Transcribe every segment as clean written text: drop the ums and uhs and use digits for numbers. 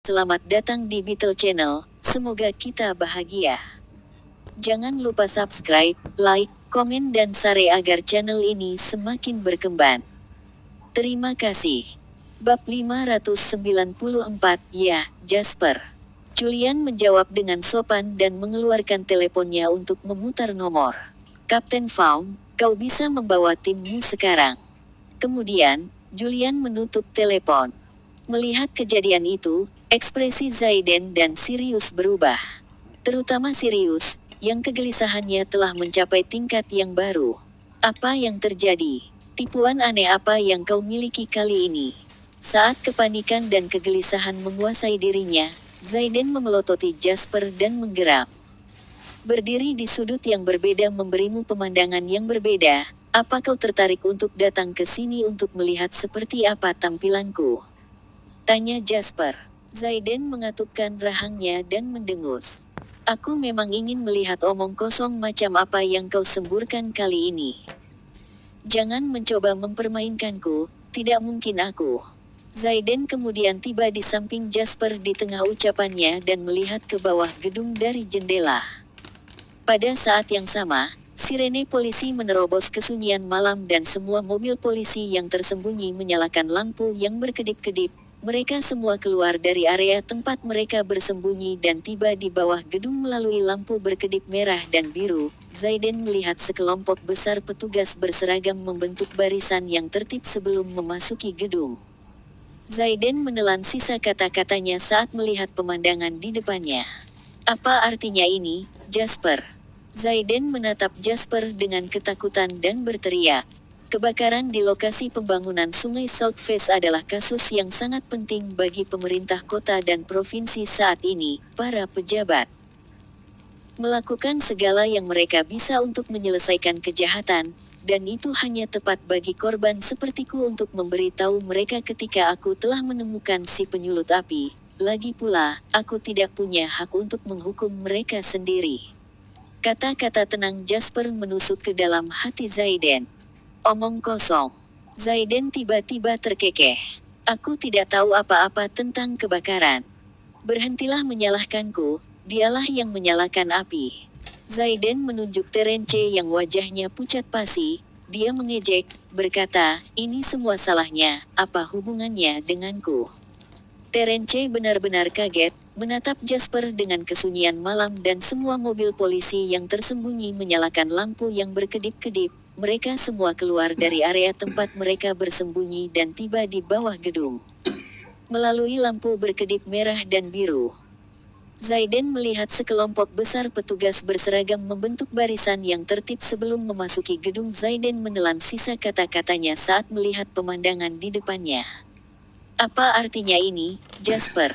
selamat datang di Beetle Channel, semoga kita bahagia. Jangan lupa subscribe, like, komen dan share agar channel ini semakin berkembang. Terima kasih. Bab 594, ya, Jasper. Julian menjawab dengan sopan dan mengeluarkan teleponnya untuk memutar nomor. Kapten Vaughn, kau bisa membawa timmu sekarang. Kemudian, Julian menutup telepon. Melihat kejadian itu, ekspresi Zaiden dan Sirius berubah. Terutama Sirius, yang kegelisahannya telah mencapai tingkat yang baru. Apa yang terjadi? Tipuan aneh apa yang kau miliki kali ini? Saat kepanikan dan kegelisahan menguasai dirinya, Zaiden memelototi Jasper dan menggeram. Berdiri di sudut yang berbeda memberimu pemandangan yang berbeda. Apa kau tertarik untuk datang ke sini untuk melihat seperti apa tampilanku? Tanya Jasper. Zaiden mengatupkan rahangnya dan mendengus. Aku memang ingin melihat omong kosong macam apa yang kau semburkan kali ini. Jangan mencoba mempermainkanku, tidak mungkin aku. Zaiden kemudian tiba di samping Jasper di tengah ucapannya dan melihat ke bawah gedung dari jendela. Pada saat yang sama, sirene polisi menerobos kesunyian malam dan semua mobil polisi yang tersembunyi menyalakan lampu yang berkedip-kedip. Mereka semua keluar dari area tempat mereka bersembunyi dan tiba di bawah gedung melalui lampu berkedip merah dan biru. Zaiden melihat sekelompok besar petugas berseragam membentuk barisan yang tertib sebelum memasuki gedung. Zaiden menelan sisa kata-katanya saat melihat pemandangan di depannya. Apa artinya ini, Jasper? Zaiden menatap Jasper dengan ketakutan dan berteriak. Kebakaran di lokasi pembangunan Sungai South Face adalah kasus yang sangat penting bagi pemerintah kota dan provinsi saat ini, para pejabat. Melakukan segala yang mereka bisa untuk menyelesaikan kejahatan, dan itu hanya tepat bagi korban sepertiku untuk memberitahu mereka ketika aku telah menemukan si penyulut api. Lagi pula, aku tidak punya hak untuk menghukum mereka sendiri. Kata-kata tenang Jasper menusuk ke dalam hati Zaiden. Omong kosong. Zaiden tiba-tiba terkekeh. Aku tidak tahu apa-apa tentang kebakaran. Berhentilah menyalahkanku, dialah yang menyalakan api. Zaiden menunjuk Terence yang wajahnya pucat pasi. Dia mengejek, berkata, ini semua salahnya, apa hubungannya denganku? Terence benar-benar kaget, menatap Jasper dengan kesunyian malam dan semua mobil polisi yang tersembunyi menyalakan lampu yang berkedip-kedip. Mereka semua keluar dari area tempat mereka bersembunyi dan tiba di bawah gedung. Melalui lampu berkedip merah dan biru, Zaiden melihat sekelompok besar petugas berseragam membentuk barisan yang tertib sebelum memasuki gedung. Zaiden menelan sisa kata-katanya saat melihat pemandangan di depannya. Apa artinya ini, Jasper?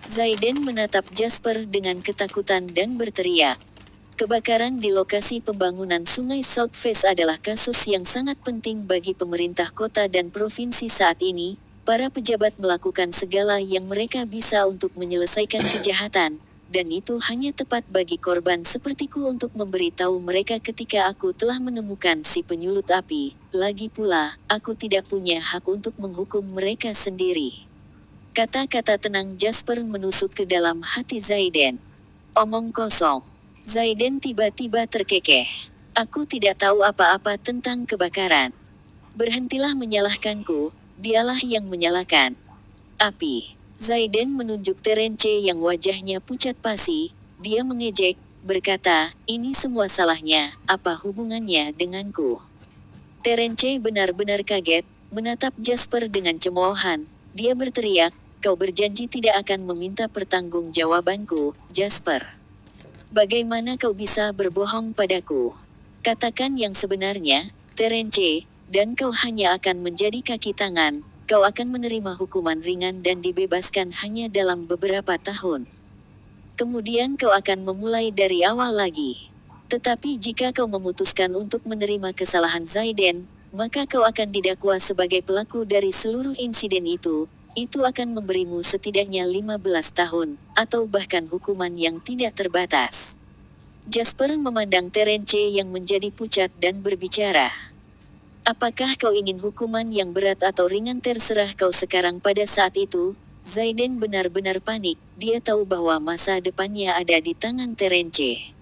Zaiden menatap Jasper dengan ketakutan dan berteriak. Kebakaran di lokasi pembangunan Sungai South Face adalah kasus yang sangat penting bagi pemerintah kota dan provinsi saat ini. Para pejabat melakukan segala yang mereka bisa untuk menyelesaikan kejahatan, dan itu hanya tepat bagi korban sepertiku untuk memberitahu mereka ketika aku telah menemukan si penyulut api. Lagi pula, aku tidak punya hak untuk menghukum mereka sendiri. Kata-kata tenang Jasper menusuk ke dalam hati Zaiden. Omong kosong. Zaiden tiba-tiba terkekeh. Aku tidak tahu apa-apa tentang kebakaran. Berhentilah menyalahkanku, dialah yang menyalakan api. Zaiden menunjuk Terence yang wajahnya pucat pasi. Dia mengejek, berkata, ini semua salahnya, apa hubungannya denganku? Terence benar-benar kaget, menatap Jasper dengan cemoohan. Dia berteriak, kau berjanji tidak akan meminta pertanggungjawabanku, Jasper. Bagaimana kau bisa berbohong padaku? Katakan yang sebenarnya, Terence, dan kau hanya akan menjadi kaki tangan. Kau akan menerima hukuman ringan dan dibebaskan hanya dalam beberapa tahun. Kemudian kau akan memulai dari awal lagi. Tetapi jika kau memutuskan untuk menerima kesalahan Zaiden, maka kau akan didakwa sebagai pelaku dari seluruh insiden itu. Itu akan memberimu setidaknya 15 tahun, atau bahkan hukuman yang tidak terbatas. Jasper memandang Terence yang menjadi pucat dan berbicara. Apakah kau ingin hukuman yang berat atau ringan? Terserah kau sekarang. Pada saat itu, Zayden benar-benar panik, dia tahu bahwa masa depannya ada di tangan Terence.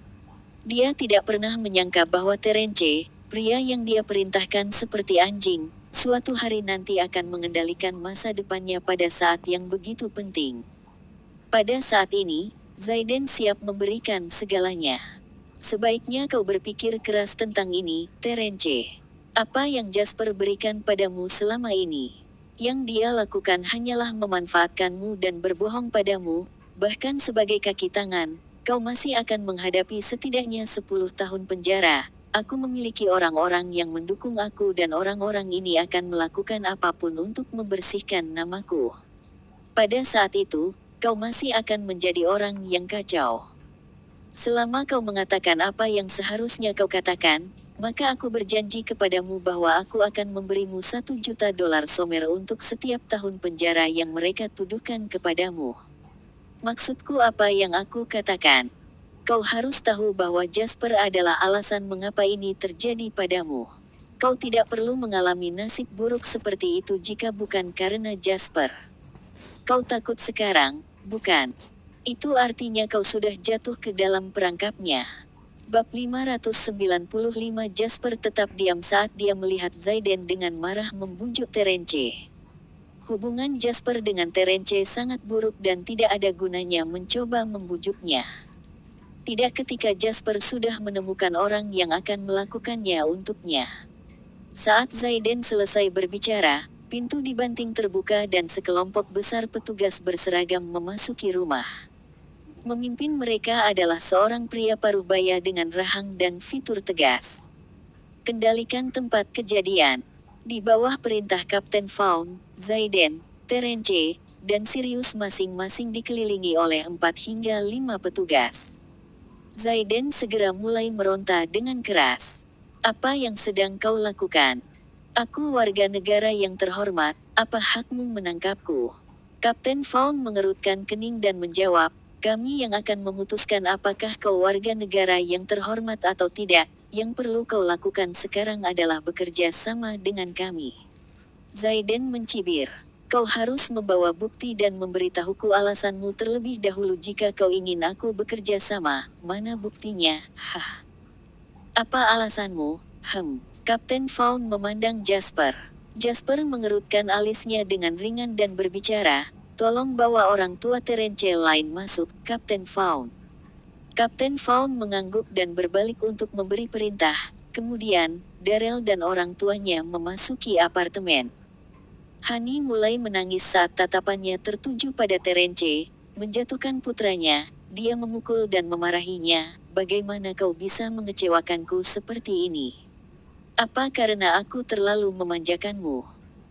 Dia tidak pernah menyangka bahwa Terence, pria yang dia perintahkan seperti anjing, suatu hari nanti akan mengendalikan masa depannya pada saat yang begitu penting. Pada saat ini, Zayden siap memberikan segalanya. Sebaiknya kau berpikir keras tentang ini, Terence. Apa yang Jasper berikan padamu selama ini? Yang dia lakukan hanyalah memanfaatkanmu dan berbohong padamu, bahkan sebagai kaki tangan, kau masih akan menghadapi setidaknya 10 tahun penjara. Aku memiliki orang-orang yang mendukung aku dan orang-orang ini akan melakukan apapun untuk membersihkan namaku. Pada saat itu, kau masih akan menjadi orang yang kacau. Selama kau mengatakan apa yang seharusnya kau katakan, maka aku berjanji kepadamu bahwa aku akan memberimu $1 juta Somer untuk setiap tahun penjara yang mereka tuduhkan kepadamu. Maksudku apa yang aku katakan? Kau harus tahu bahwa Jasper adalah alasan mengapa ini terjadi padamu. Kau tidak perlu mengalami nasib buruk seperti itu jika bukan karena Jasper. Kau takut sekarang, bukan? Itu artinya kau sudah jatuh ke dalam perangkapnya. Bab 595 Jasper tetap diam saat dia melihat Zayden dengan marah membujuk Terence. Hubungan Jasper dengan Terence sangat buruk dan tidak ada gunanya mencoba membujuknya. Tidak ketika Jasper sudah menemukan orang yang akan melakukannya untuknya. Saat Zayden selesai berbicara, pintu dibanting terbuka dan sekelompok besar petugas berseragam memasuki rumah. Memimpin mereka adalah seorang pria parubaya dengan rahang dan fitur tegas. Kendalikan tempat kejadian. Di bawah perintah Kapten Vaughn, Zayden, Terence, dan Sirius masing-masing dikelilingi oleh 4 hingga 5 petugas. Zayden segera mulai meronta dengan keras. Apa yang sedang kau lakukan? Aku warga negara yang terhormat, apa hakmu menangkapku? Kapten Vaughn mengerutkan kening dan menjawab, kami yang akan memutuskan apakah kau warga negara yang terhormat atau tidak. Yang perlu kau lakukan sekarang adalah bekerja sama dengan kami. Zayden mencibir. Kau harus membawa bukti dan memberitahuku alasanmu terlebih dahulu jika kau ingin aku bekerja sama. Mana buktinya? Hah. Apa alasanmu? Kapten Vaughn memandang Jasper. Jasper mengerutkan alisnya dengan ringan dan berbicara, tolong bawa orang tua Terence lain masuk, Kapten Vaughn. Kapten Vaughn mengangguk dan berbalik untuk memberi perintah. Kemudian, Darrell dan orang tuanya memasuki apartemen. Honey mulai menangis saat tatapannya tertuju pada Terence, menjatuhkan putranya. Dia memukul dan memarahinya. Bagaimana kau bisa mengecewakanku seperti ini? Apa karena aku terlalu memanjakanmu?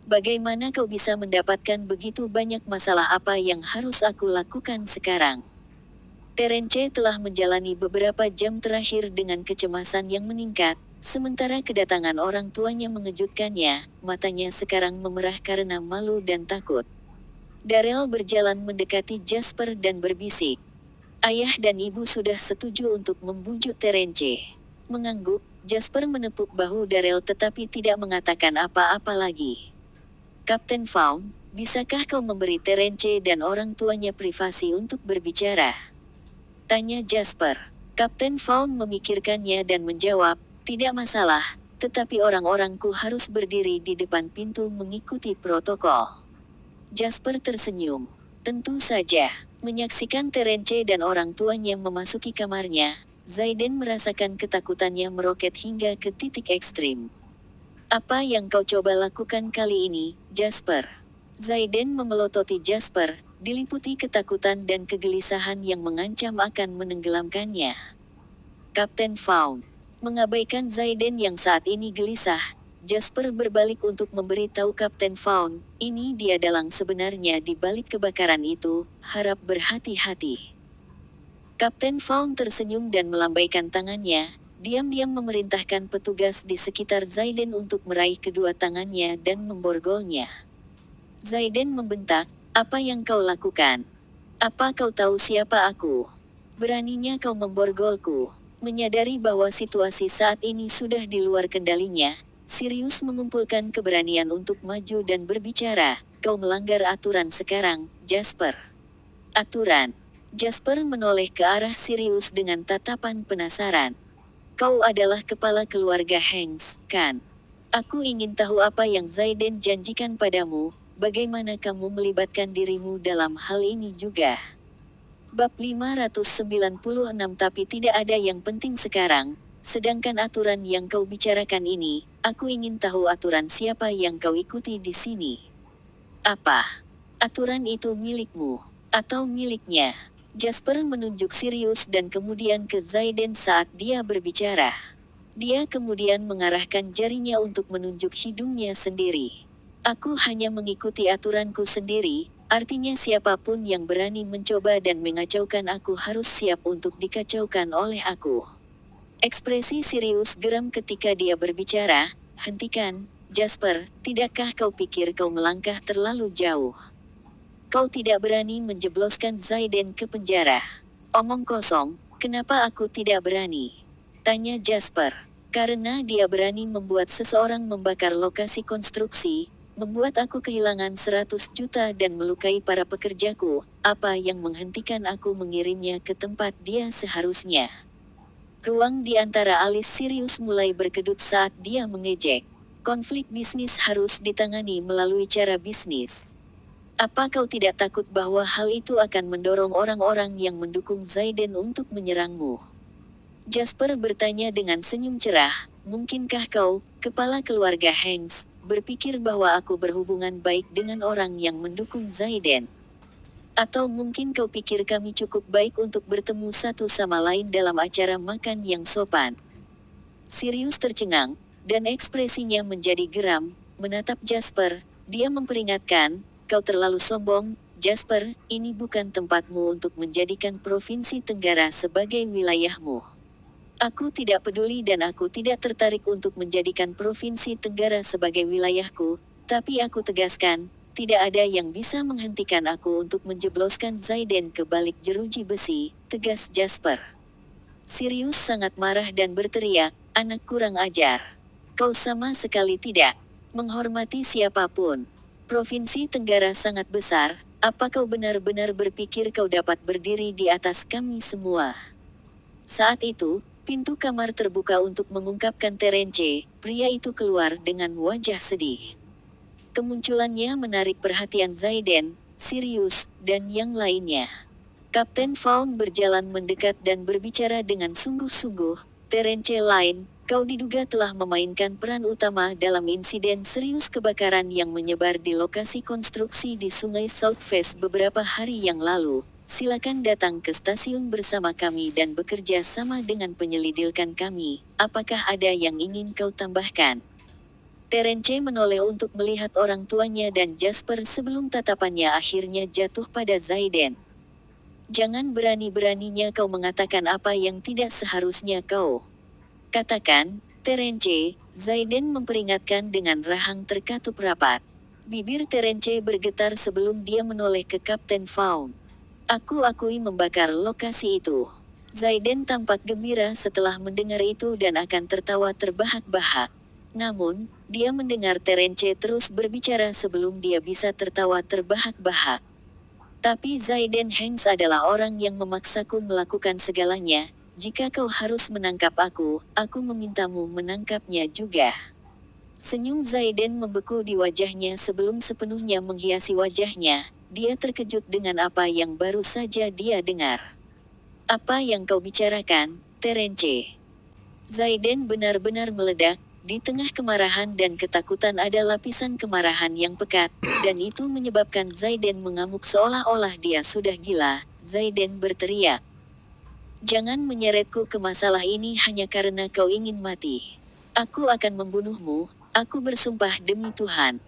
Bagaimana kau bisa mendapatkan begitu banyak masalah? Apa yang harus aku lakukan sekarang? Terence telah menjalani beberapa jam terakhir dengan kecemasan yang meningkat, sementara kedatangan orang tuanya mengejutkannya, matanya sekarang memerah karena malu dan takut. Darrell berjalan mendekati Jasper dan berbisik. Ayah dan ibu sudah setuju untuk membujuk Terence. Mengangguk, Jasper menepuk bahu Darrell tetapi tidak mengatakan apa-apa lagi. Kapten Vaughn, bisakah kau memberi Terence dan orang tuanya privasi untuk berbicara? Tanya Jasper. Kapten Vaughn memikirkannya dan menjawab, tidak masalah, tetapi orang-orangku harus berdiri di depan pintu mengikuti protokol. Jasper tersenyum. Tentu saja. Menyaksikan Terence dan orang tuanya memasuki kamarnya, Zayden merasakan ketakutannya meroket hingga ke titik ekstrim. Apa yang kau coba lakukan kali ini, Jasper? Zayden memelototi Jasper, diliputi ketakutan dan kegelisahan yang mengancam akan menenggelamkannya. Kapten Vaughn mengabaikan Zayden yang saat ini gelisah. Jasper berbalik untuk memberitahu Kapten Vaughn, ini dia dalang sebenarnya di balik kebakaran itu, harap berhati-hati. Kapten Vaughn tersenyum dan melambaikan tangannya, diam-diam memerintahkan petugas di sekitar Zayden untuk meraih kedua tangannya dan memborgolnya. Zayden membentak, apa yang kau lakukan? Apa kau tahu siapa aku? Beraninya kau memborgolku. Menyadari bahwa situasi saat ini sudah di luar kendalinya, Sirius mengumpulkan keberanian untuk maju dan berbicara, kau melanggar aturan sekarang, Jasper. Aturan. Jasper menoleh ke arah Sirius dengan tatapan penasaran. Kau adalah kepala keluarga Hanks, kan? Aku ingin tahu apa yang Zayden janjikan padamu, bagaimana kamu melibatkan dirimu dalam hal ini juga. Bab 596. Tapi tidak ada yang penting sekarang, sedangkan aturan yang kau bicarakan ini, aku ingin tahu aturan siapa yang kau ikuti di sini. Apa? Aturan itu milikmu, atau miliknya? Jasper menunjuk Sirius dan kemudian ke Zayden saat dia berbicara. Dia kemudian mengarahkan jarinya untuk menunjuk hidungnya sendiri. Aku hanya mengikuti aturanku sendiri, artinya siapapun yang berani mencoba dan mengacaukan aku harus siap untuk dikacaukan oleh aku. Ekspresi Sirius geram ketika dia berbicara. Hentikan, Jasper, tidakkah kau pikir kau melangkah terlalu jauh? Kau tidak berani menjebloskan Zayden ke penjara. Omong kosong, kenapa aku tidak berani? Tanya Jasper. Karena dia berani membuat seseorang membakar lokasi konstruksi, membuat aku kehilangan 100 juta dan melukai para pekerjaku, apa yang menghentikan aku mengirimnya ke tempat dia seharusnya? Ruang di antara alis Sirius mulai berkedut saat dia mengejek. Konflik bisnis harus ditangani melalui cara bisnis. Apa kau tidak takut bahwa hal itu akan mendorong orang-orang yang mendukung Zayden untuk menyerangmu? Jasper bertanya dengan senyum cerah, mungkinkah kau, kepala keluarga Hanks, berpikir bahwa aku berhubungan baik dengan orang yang mendukung Zayden? Atau mungkin kau pikir kami cukup baik untuk bertemu satu sama lain dalam acara makan yang sopan? Sirius tercengang, dan ekspresinya menjadi geram, menatap Jasper. Dia memperingatkan, kau terlalu sombong, Jasper, ini bukan tempatmu untuk menjadikan Provinsi Tenggara sebagai wilayahmu. Aku tidak peduli dan aku tidak tertarik untuk menjadikan Provinsi Tenggara sebagai wilayahku, tapi aku tegaskan, tidak ada yang bisa menghentikan aku untuk menjebloskan Zayden ke balik jeruji besi, tegas Jasper. Sirius sangat marah dan berteriak, anak kurang ajar. Kau sama sekali tidak menghormati siapapun. Provinsi Tenggara sangat besar, apa kau benar-benar berpikir kau dapat berdiri di atas kami semua? Saat itu, pintu kamar terbuka untuk mengungkapkan Terence, pria itu keluar dengan wajah sedih. Kemunculannya menarik perhatian Zayden, Sirius, dan yang lainnya. Kapten Vaughn berjalan mendekat dan berbicara dengan sungguh-sungguh, Terence Lane, kau diduga telah memainkan peran utama dalam insiden serius kebakaran yang menyebar di lokasi konstruksi di Sungai Southwest beberapa hari yang lalu. Silakan datang ke stasiun bersama kami dan bekerja sama dengan penyelidikan kami. Apakah ada yang ingin kau tambahkan? Terence menoleh untuk melihat orang tuanya dan Jasper sebelum tatapannya akhirnya jatuh pada Zayden. Jangan berani-beraninya kau mengatakan apa yang tidak seharusnya kau katakan, Terence, Zayden memperingatkan dengan rahang terkatup rapat. Bibir Terence bergetar sebelum dia menoleh ke Kapten Vaughn. Aku akui membakar lokasi itu. Zayden tampak gembira setelah mendengar itu dan akan tertawa terbahak-bahak. Namun, dia mendengar Terence terus berbicara sebelum dia bisa tertawa terbahak-bahak. Tapi Zayden Hanks adalah orang yang memaksaku melakukan segalanya. Jika kau harus menangkap aku memintamu menangkapnya juga. Senyum Zayden membeku di wajahnya sebelum sepenuhnya menghiasi wajahnya. Dia terkejut dengan apa yang baru saja dia dengar. Apa yang kau bicarakan, Terence? Zayden benar-benar meledak. Di tengah kemarahan dan ketakutan ada lapisan kemarahan yang pekat, dan itu menyebabkan Zayden mengamuk seolah-olah dia sudah gila. Zayden berteriak. Jangan menyeretku ke masalah ini hanya karena kau ingin mati. Aku akan membunuhmu, aku bersumpah demi Tuhan.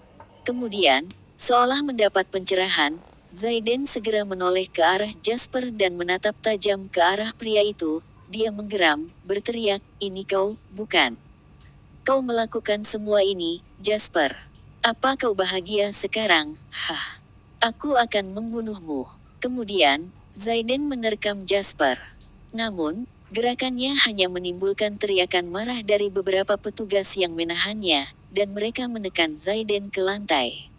Kemudian, seolah mendapat pencerahan, Zayden segera menoleh ke arah Jasper dan menatap tajam ke arah pria itu. Dia menggeram, berteriak, ini kau, bukan? Kau melakukan semua ini, Jasper. Apa kau bahagia sekarang? Hah. Aku akan membunuhmu. Kemudian, Zayden menerkam Jasper. Namun, gerakannya hanya menimbulkan teriakan marah dari beberapa petugas yang menahannya, dan mereka menekan Zayden ke lantai.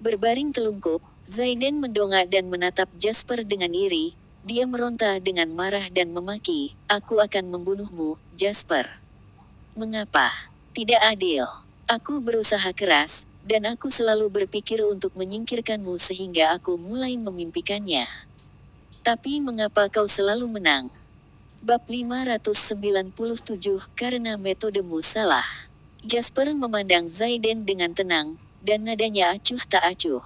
Berbaring telungkup, Zayden mendongak dan menatap Jasper dengan iri. Dia meronta dengan marah dan memaki, "Aku akan membunuhmu, Jasper. Mengapa? Tidak adil. Aku berusaha keras, dan aku selalu berpikir untuk menyingkirkanmu sehingga aku mulai memimpikannya. Tapi mengapa kau selalu menang?" Bab 597 Karena metodemu salah. Jasper memandang Zayden dengan tenang, dan nadanya acuh tak acuh.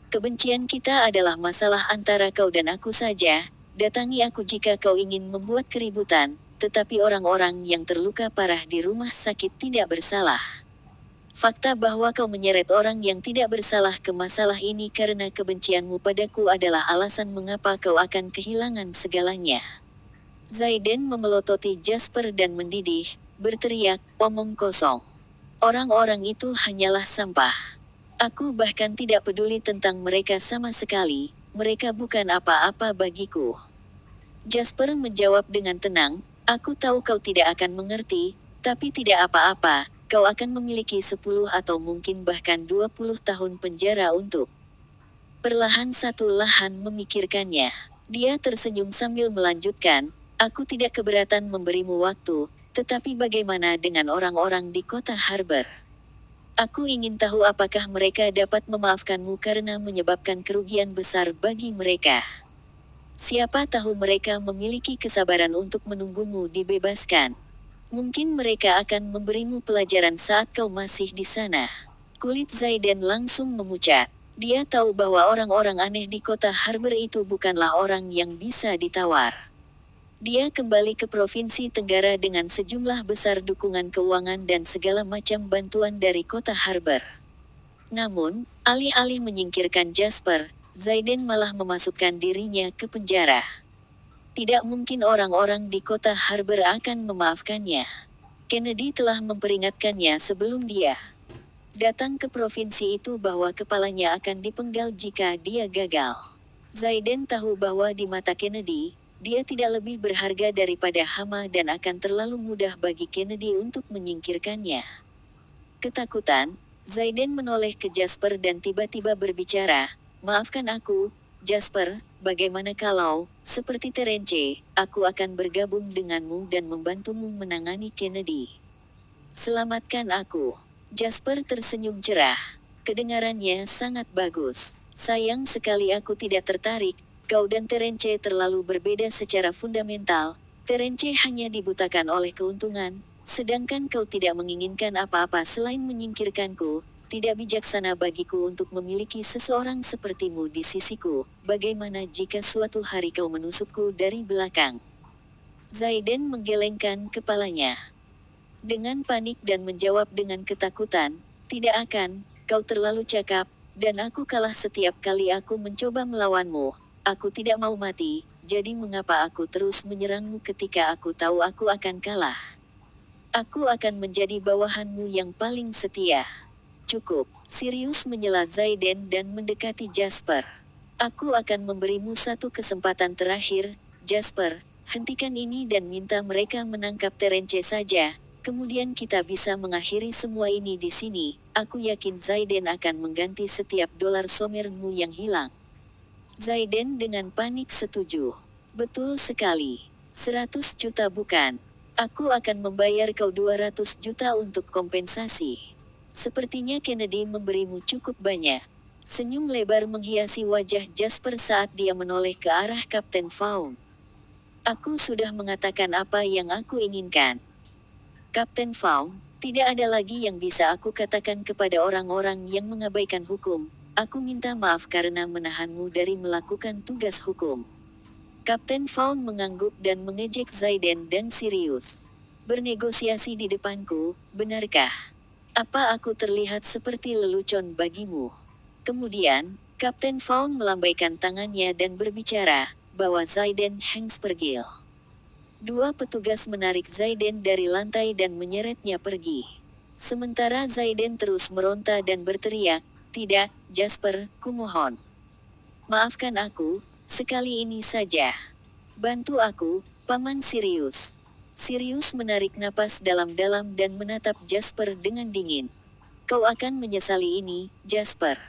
"Kebencian kita adalah masalah antara kau dan aku saja. Datangi aku jika kau ingin membuat keributan, tetapi orang-orang yang terluka parah di rumah sakit tidak bersalah. Fakta bahwa kau menyeret orang yang tidak bersalah ke masalah ini karena kebencianmu padaku adalah alasan mengapa kau akan kehilangan segalanya." Zayden memelototi Jasper dan mendidih, berteriak, "Omong kosong. Orang-orang itu hanyalah sampah. Aku bahkan tidak peduli tentang mereka sama sekali, mereka bukan apa-apa bagiku." Jasper menjawab dengan tenang, "Aku tahu kau tidak akan mengerti, tapi tidak apa-apa, kau akan memiliki 10 atau mungkin bahkan 20 tahun penjara untuk..." Perlahan satu lahan memikirkannya. Dia tersenyum sambil melanjutkan, "Aku tidak keberatan memberimu waktu, tetapi bagaimana dengan orang-orang di kota Harbor? Aku ingin tahu apakah mereka dapat memaafkanmu karena menyebabkan kerugian besar bagi mereka. Siapa tahu mereka memiliki kesabaran untuk menunggumu dibebaskan. Mungkin mereka akan memberimu pelajaran saat kau masih di sana." Kulit Zayden langsung memucat. Dia tahu bahwa orang-orang aneh di kota Harbor itu bukanlah orang yang bisa ditawar. Dia kembali ke Provinsi Tenggara dengan sejumlah besar dukungan keuangan dan segala macam bantuan dari kota Harbor. Namun, alih-alih menyingkirkan Jasper, Zayden malah memasukkan dirinya ke penjara. Tidak mungkin orang-orang di kota Harbor akan memaafkannya. Kennedy telah memperingatkannya sebelum dia datang ke provinsi itu bahwa kepalanya akan dipenggal jika dia gagal. Zayden tahu bahwa di mata Kennedy, dia tidak lebih berharga daripada hama dan akan terlalu mudah bagi Kennedy untuk menyingkirkannya. Ketakutan, Zayden menoleh ke Jasper dan tiba-tiba berbicara, "Maafkan aku, Jasper, bagaimana kalau, seperti Terence, aku akan bergabung denganmu dan membantumu menangani Kennedy. Selamatkan aku." Jasper tersenyum cerah. Kedengarannya sangat bagus. "Sayang sekali aku tidak tertarik, kau dan Terence terlalu berbeda secara fundamental. Terence hanya dibutakan oleh keuntungan, sedangkan kau tidak menginginkan apa-apa selain menyingkirkanku. Tidak bijaksana bagiku untuk memiliki seseorang sepertimu di sisiku. Bagaimana jika suatu hari kau menusukku dari belakang?" Zayden menggelengkan kepalanya dengan panik dan menjawab dengan ketakutan, "Tidak akan, kau terlalu cakap, dan aku kalah setiap kali aku mencoba melawanmu. Aku tidak mau mati, jadi mengapa aku terus menyerangmu ketika aku tahu aku akan kalah? Aku akan menjadi bawahanmu yang paling setia." "Cukup," Sirius menyela Zayden dan mendekati Jasper. "Aku akan memberimu satu kesempatan terakhir, Jasper, hentikan ini dan minta mereka menangkap Terence saja, kemudian kita bisa mengakhiri semua ini di sini. Aku yakin Zayden akan mengganti setiap dolar somermu yang hilang." Zayden dengan panik setuju. "Betul sekali. 100 juta bukan? Aku akan membayar kau 200 juta untuk kompensasi." Sepertinya Kennedy memberimu cukup banyak. Senyum lebar menghiasi wajah Jasper saat dia menoleh ke arah Kapten Vaughn. "Aku sudah mengatakan apa yang aku inginkan. Kapten Vaughn, tidak ada lagi yang bisa aku katakan kepada orang-orang yang mengabaikan hukum. Aku minta maaf karena menahanmu dari melakukan tugas hukum." Kapten Vaughn mengangguk dan mengejek Zayden dan Sirius. "Bernegosiasi di depanku, benarkah? Apa aku terlihat seperti lelucon bagimu?" Kemudian, Kapten Vaughn melambaikan tangannya dan berbicara, "Bawa Zayden Hangspergil." Dua petugas menarik Zayden dari lantai dan menyeretnya pergi. Sementara Zayden terus meronta dan berteriak, "Tidak, Jasper, kumohon. Maafkan aku, sekali ini saja. Bantu aku, Paman Sirius." Sirius menarik napas dalam-dalam dan menatap Jasper dengan dingin. "Kau akan menyesali ini, Jasper."